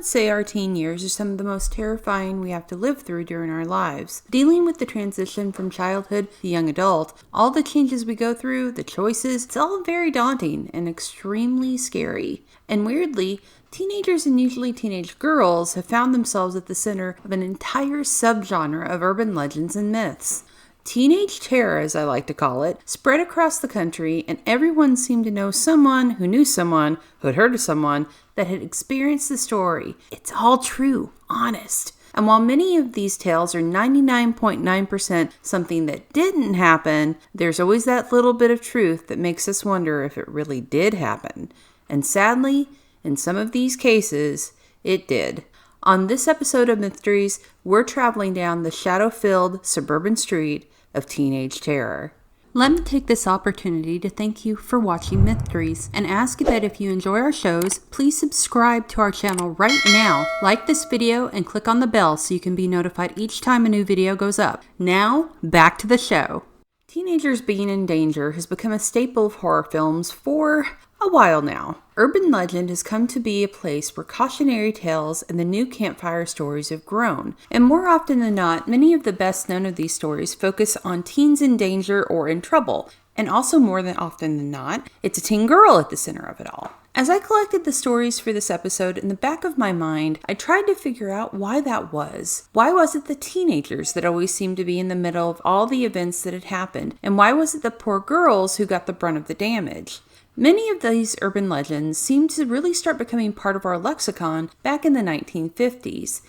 say our teen years are some of the most terrifying we have to live through during our lives. Dealing with the transition from childhood to young adult, all the changes we go through, the choices, it's all very daunting and extremely scary. And weirdly, teenagers and usually teenage girls have found themselves at the center of an entire subgenre of urban legends and myths. Teenage terror, as I like to call it, spread across the country, and everyone seemed to know someone who knew someone who had heard of someone that had experienced the story. It's all true, honest. And while many of these tales are 99.9% something that didn't happen, there's always that little bit of truth that makes us wonder if it really did happen. And sadly, in some of these cases, it did. On this episode of Mytheries, we're traveling down the shadow-filled suburban street of teenage terror. Let me take this opportunity to thank you for watching Mytheries and ask that if you enjoy our shows, please subscribe to our channel right now, like this video, and click on the bell so you can be notified each time a new video goes up. Now, back to the show. Teenagers being in danger has become a staple of horror films for a while now. Urban legend has come to be a place where cautionary tales and the new campfire stories have grown. And more often than not, many of the best known of these stories focus on teens in danger or in trouble. And also more than often than not, it's a teen girl at the center of it all. As I collected the stories for this episode, in the back of my mind, I tried to figure out why that was. Why was it the teenagers that always seemed to be in the middle of all the events that had happened? And why was it the poor girls who got the brunt of the damage? Many of these urban legends seem to really start becoming part of our lexicon back in the 1950s.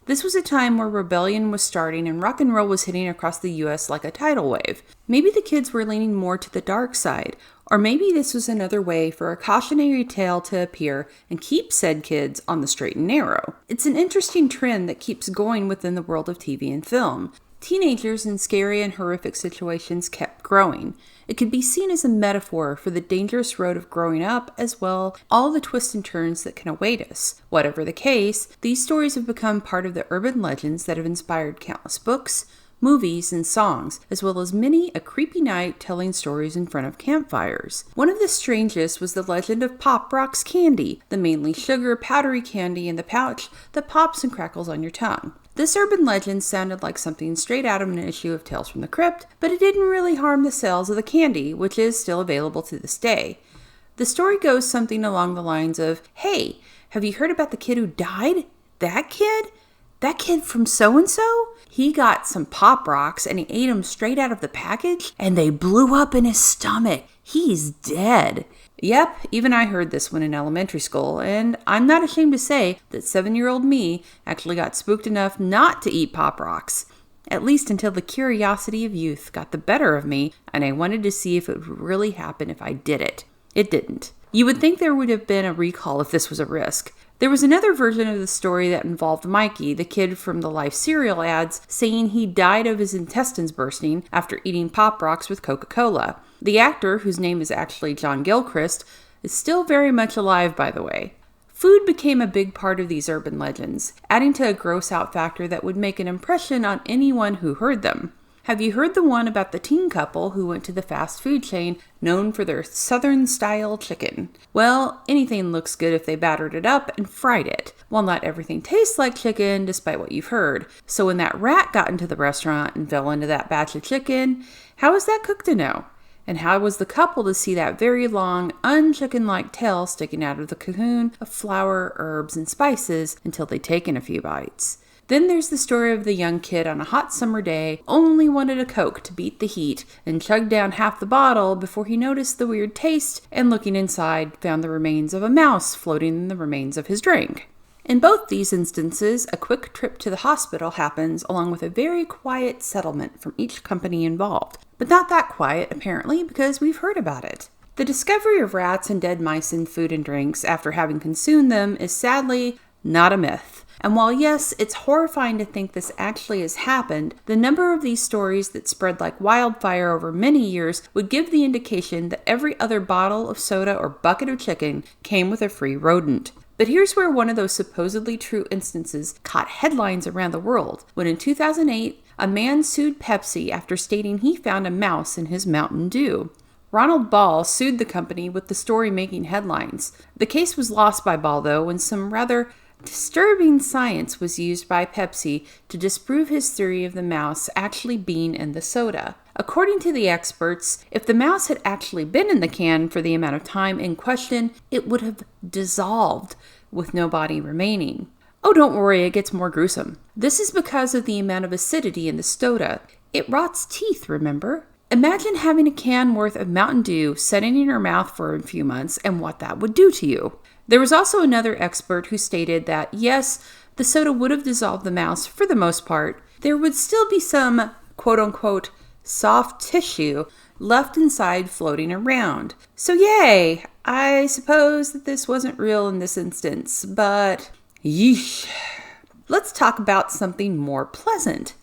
This was a time where rebellion was starting and rock and roll was hitting across the US like a tidal wave. Maybe the kids were leaning more to the dark side, or maybe this was another way for a cautionary tale to appear and keep said kids on the straight and narrow. It's an interesting trend that keeps going within the world of TV and film. Teenagers in scary and horrific situations kept growing. It could be seen as a metaphor for the dangerous road of growing up, as well all the twists and turns that can await us. Whatever the case, these stories have become part of the urban legends that have inspired countless books, movies, and songs, as well as many a creepy night telling stories in front of campfires. One of the strangest was the legend of Pop Rocks candy, the mainly sugar, powdery candy in the pouch that pops and crackles on your tongue. This urban legend sounded like something straight out of an issue of Tales from the Crypt, but it didn't really harm the sales of the candy, which is still available to this day. The story goes something along the lines of, "Hey, have you heard about the kid who died? That kid? That kid from so-and-so? He got some Pop Rocks and he ate them straight out of the package and they blew up in his stomach. He's dead." Yep, even I heard this one in elementary school, and I'm not ashamed to say that 7-year-old me actually got spooked enough not to eat Pop Rocks. At least until the curiosity of youth got the better of me, and I wanted to see if it would really happen if I did it. It didn't. You would think there would have been a recall if this was a risk. There was another version of the story that involved Mikey, the kid from the Life cereal ads, saying he died of his intestines bursting after eating Pop Rocks with Coca-Cola. The actor, whose name is actually John Gilchrist, is still very much alive, by the way. Food became a big part of these urban legends, adding to a gross-out factor that would make an impression on anyone who heard them. Have you heard the one about the teen couple who went to the fast food chain known for their Southern-style chicken? Well, anything looks good if they battered it up and fried it. Well, not everything tastes like chicken, despite what you've heard. So when that rat got into the restaurant and fell into that batch of chicken, how was that cook to know? And how was the couple to see that very long, unchicken-like tail sticking out of the cocoon of flour, herbs, and spices until they'd taken a few bites? Then there's the story of the young kid on a hot summer day, only wanted a Coke to beat the heat, and chugged down half the bottle before he noticed the weird taste, and looking inside, found the remains of a mouse floating in the remains of his drink. In both these instances, a quick trip to the hospital happens along with a very quiet settlement from each company involved. But not that quiet, apparently, because we've heard about it. The discovery of rats and dead mice in food and drinks after having consumed them is sadly not a myth. And while yes, it's horrifying to think this actually has happened, the number of these stories that spread like wildfire over many years would give the indication that every other bottle of soda or bucket of chicken came with a free rodent. But here's where one of those supposedly true instances caught headlines around the world, when in 2008, a man sued Pepsi after stating he found a mouse in his Mountain Dew. Ronald Ball sued the company with the story making headlines. The case was lost by Ball, though, when some rather Disturbing science was used by Pepsi to disprove his theory of the mouse actually being in the soda. According to the experts, if the mouse had actually been in the can for the amount of time in question, it would have dissolved with no body remaining. Oh, don't worry, it gets more gruesome. This is because of the amount of acidity in the soda. It rots teeth, remember? Imagine having a can worth of Mountain Dew sitting in your mouth for a few months and what that would do to you. There was also another expert who stated that, yes, the soda would have dissolved the mouse for the most part. There would still be some, quote-unquote, soft tissue left inside floating around. So yay! I suppose that this wasn't real in this instance, but yeesh. Let's talk about something more pleasant.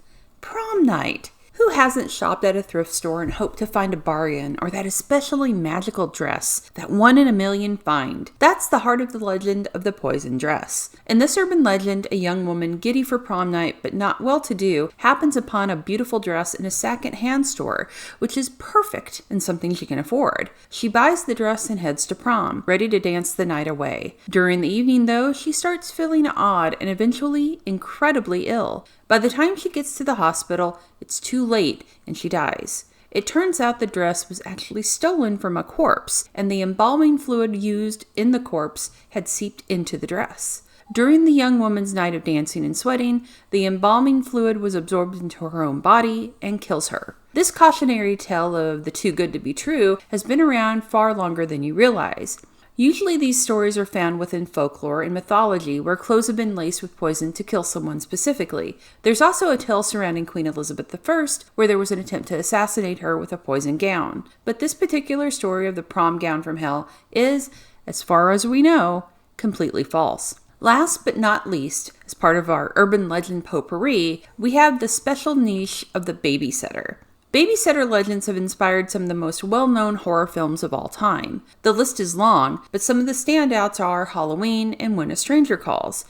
Prom night. Who hasn't shopped at a thrift store and hoped to find a bargain or that especially magical dress, that one in a million find? That's the heart of the legend of the poison dress. In this urban legend, a young woman giddy for prom night but not well-to-do happens upon a beautiful dress in a second-hand store, which is perfect and something she can afford. She buys the dress and heads to prom, ready to dance the night away. During the evening, though, she starts feeling odd and eventually incredibly ill. By the time she gets to the hospital, it's too late and she dies. It turns out the dress was actually stolen from a corpse, and the embalming fluid used in the corpse had seeped into the dress. During the young woman's night of dancing and sweating, the embalming fluid was absorbed into her own body and kills her. This cautionary tale of the too good to be true has been around far longer than you realize. Usually these stories are found within folklore and mythology where clothes have been laced with poison to kill someone specifically. There's also a tale surrounding Queen Elizabeth I where there was an attempt to assassinate her with a poison gown. But this particular story of the prom gown from hell is, as far as we know, completely false. Last but not least, as part of our urban legend potpourri, we have the special niche of the Babysitter. Babysitter legends have inspired some of the most well-known horror films of all time. The list is long, but some of the standouts are Halloween and When a Stranger Calls.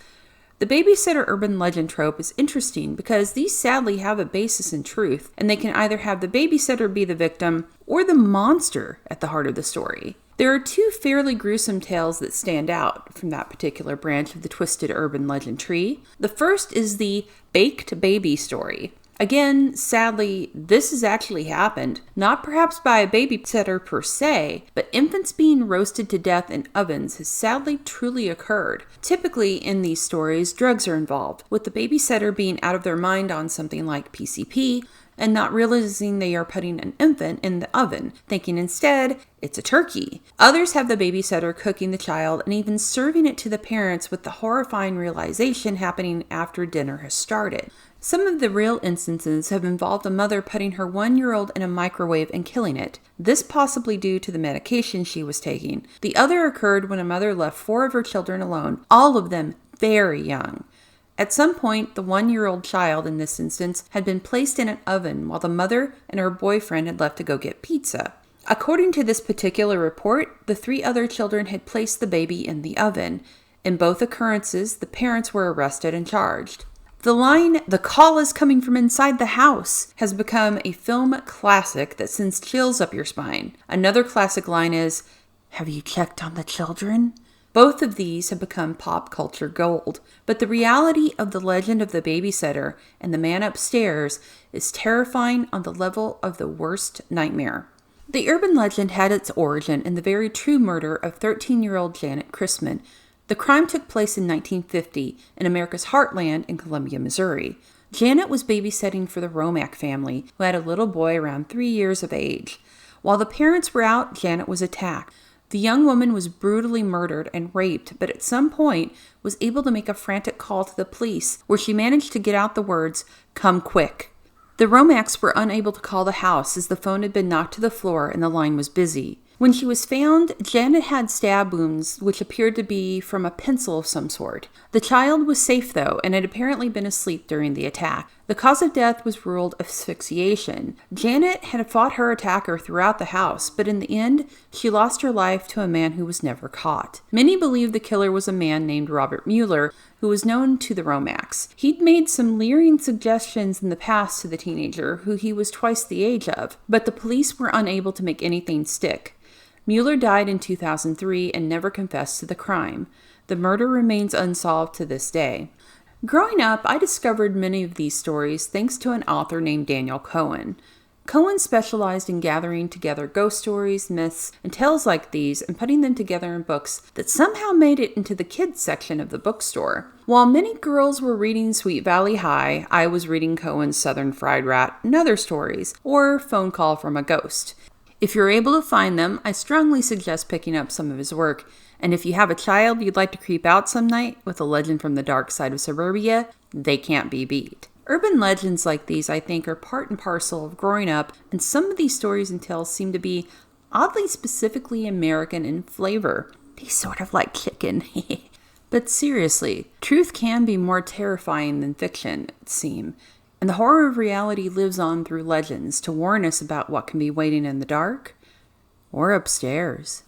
The babysitter urban legend trope is interesting because these sadly have a basis in truth, and they can either have the babysitter be the victim or the monster at the heart of the story. There are two fairly gruesome tales that stand out from that particular branch of the twisted urban legend tree. The first is the baked baby story. Again, sadly, this has actually happened, not perhaps by a babysitter per se, but infants being roasted to death in ovens has sadly truly occurred. Typically, in these stories, drugs are involved, with the babysitter being out of their mind on something like PCP, and not realizing they are putting an infant in the oven, thinking instead it's a turkey. Others have the babysitter cooking the child and even serving it to the parents, with the horrifying realization happening after dinner has started. Some of the real instances have involved a mother putting her 1-year-old in a microwave and killing it, this possibly due to the medication she was taking. The other occurred when a mother left 4 of her children alone, all of them very young. At some point, the 1-year-old child in this instance had been placed in an oven while the mother and her boyfriend had left to go get pizza. According to this particular report, the 3 other children had placed the baby in the oven. In both occurrences, the parents were arrested and charged. The line, "The call is coming from inside the house," has become a film classic that sends chills up your spine. Another classic line is, "Have you checked on the children?" Both of these have become pop culture gold, but the reality of the legend of the babysitter and the man upstairs is terrifying on the level of the worst nightmare. The urban legend had its origin in the very true murder of 13-year-old Janet Chrisman. The crime took place in 1950 in America's heartland in Columbia, Missouri. Janet was babysitting for the Romack family, who had a little boy around 3 years of age. While the parents were out, Janet was attacked. The young woman was brutally murdered and raped, but at some point was able to make a frantic call to the police, where she managed to get out the words, "Come quick." The Romacks were unable to call the house as the phone had been knocked to the floor and the line was busy. When she was found, Janet had stab wounds which appeared to be from a pencil of some sort. The child was safe though, and had apparently been asleep during the attack. The cause of death was ruled asphyxiation. Janet had fought her attacker throughout the house, but in the end, she lost her life to a man who was never caught. Many believe the killer was a man named Robert Mueller, who was known to the Romacks. He'd made some leering suggestions in the past to the teenager, who he was twice the age of, but the police were unable to make anything stick. Mueller died in 2003 and never confessed to the crime. The murder remains unsolved to this day. Growing up, I discovered many of these stories thanks to an author named Daniel Cohen. Cohen specialized in gathering together ghost stories, myths, and tales like these and putting them together in books that somehow made it into the kids section of the bookstore. While many girls were reading Sweet Valley High, I was reading Cohen's Southern Fried Rat and Other Stories, or Phone Call from a Ghost. If you're able to find them, I strongly suggest picking up some of his work, and if you have a child you'd like to creep out some night with a legend from the dark side of suburbia, they can't be beat. Urban legends like these, I think, are part and parcel of growing up, and some of these stories and tales seem to be oddly specifically American in flavor. They sort of like chicken. But seriously, truth can be more terrifying than fiction, it seems, and the horror of reality lives on through legends to warn us about what can be waiting in the dark or upstairs.